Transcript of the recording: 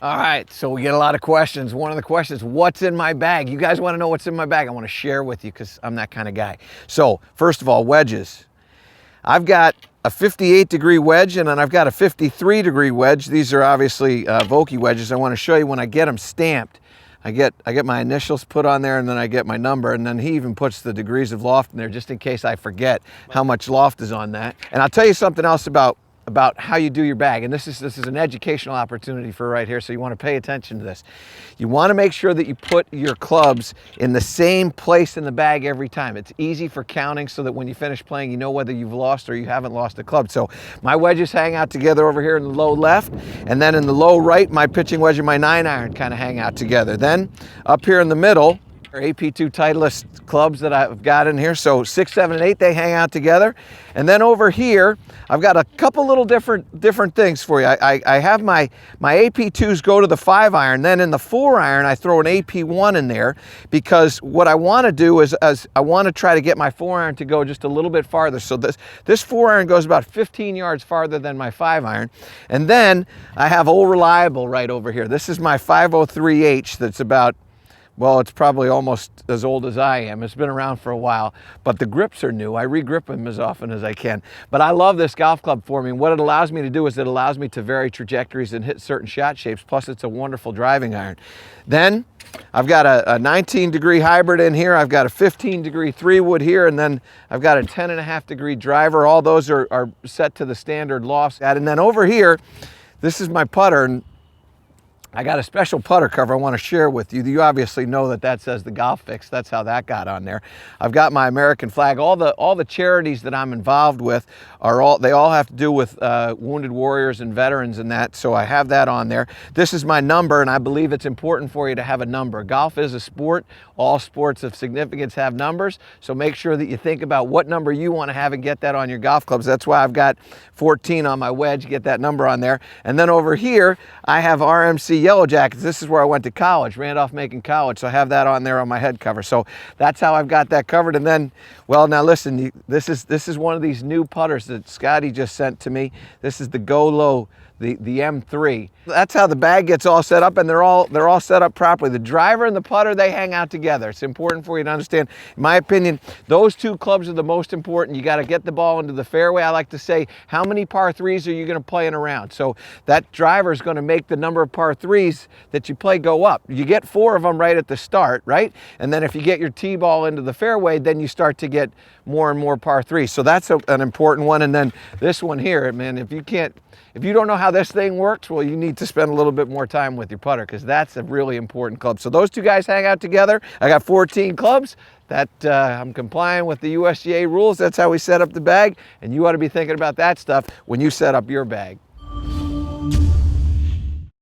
All right, so we get a lot of questions. One of the questions, what's in my bag? You guys want to know what's in my bag? I want to share with you because I'm that kind of guy. So first of all, wedges. I've got a 58-degree wedge and then I've got a 53-degree wedge. These are obviously Vokey wedges. I want to show you when I get them stamped. I get my initials put on there, and then I get my number, and then he even puts the degrees of loft in there just in case I forget how much loft is on that. And I'll tell you something else about how you do your bag, and this is an educational opportunity for right here, so you want to pay attention to this. You want to make sure that you put your clubs in the same place in the bag every time. It's easy for counting so that when you finish playing, you know whether you've lost or you haven't lost a club. So my wedges hang out together over here in the low left, and then in the low right, my pitching wedge and my 9-iron kind of hang out together. Then up here in the middle, AP2 Titleist clubs that I've got in here. So 6, 7, and 8, they hang out together. And then over here, I've got a couple little different things for you. I have my AP2s go to the 5-iron. Then in the 4-iron, I throw an AP1 in there because what I want to do is I want to try to get my 4-iron to go just a little bit farther. So this 4-iron goes about 15 yards farther than my 5-iron. And then I have Old Reliable right over here. This is my 503H that's about, well, it's probably almost as old as I am. It's been around for a while, but the grips are new. I re-grip them as often as I can. But I love this golf club for me. What it allows me to do is it allows me to vary trajectories and hit certain shot shapes. Plus, it's a wonderful driving iron. Then I've got a 19-degree hybrid in here. I've got a 15-degree 3-wood here, and then I've got a 10.5-degree driver. All those are set to the standard lofts. And then over here, this is my putter. And I got a special putter cover I want to share with you. You obviously know that says the Golf Fix. That's how that got on there. I've got my American flag. All the charities that I'm involved with they all have to do with wounded warriors and veterans and that. So I have that on there. This is my number, and I believe it's important for you to have a number. Golf is a sport. All sports of significance have numbers. So make sure that you think about what number you want to have and get that on your golf clubs. That's why I've got 14 on my wedge. Get that number on there. And then over here, I have RMC Yellow Jackets. This is where I went to college, Randolph-Macon College. So I have that on there on my head cover. So that's how I've got that covered. And then, well, now listen, this is one of these new putters that Scotty just sent to me. This is the Go Low, the M3. That's how the bag gets all set up, and they're all set up properly. The driver and the putter, they hang out together. It's important for you to understand. In my opinion, those two clubs are the most important. You got to get the ball into the fairway. I like to say, how many par 3s are you going to play in a round? So that driver is going to make the number of par 3s that you play go up. You get 4 of them right at the start, right? And then if you get your tee ball into the fairway, then you start to get more and more par 3s. So that's an important one. And then this one here, man, if you don't know how this thing works, well, you need to spend a little bit more time with your putter because that's a really important club. So those two guys hang out together. I got 14 clubs. That I'm complying with the USGA rules. That's how we set up the bag, and you ought to be thinking about that stuff when you set up your bag.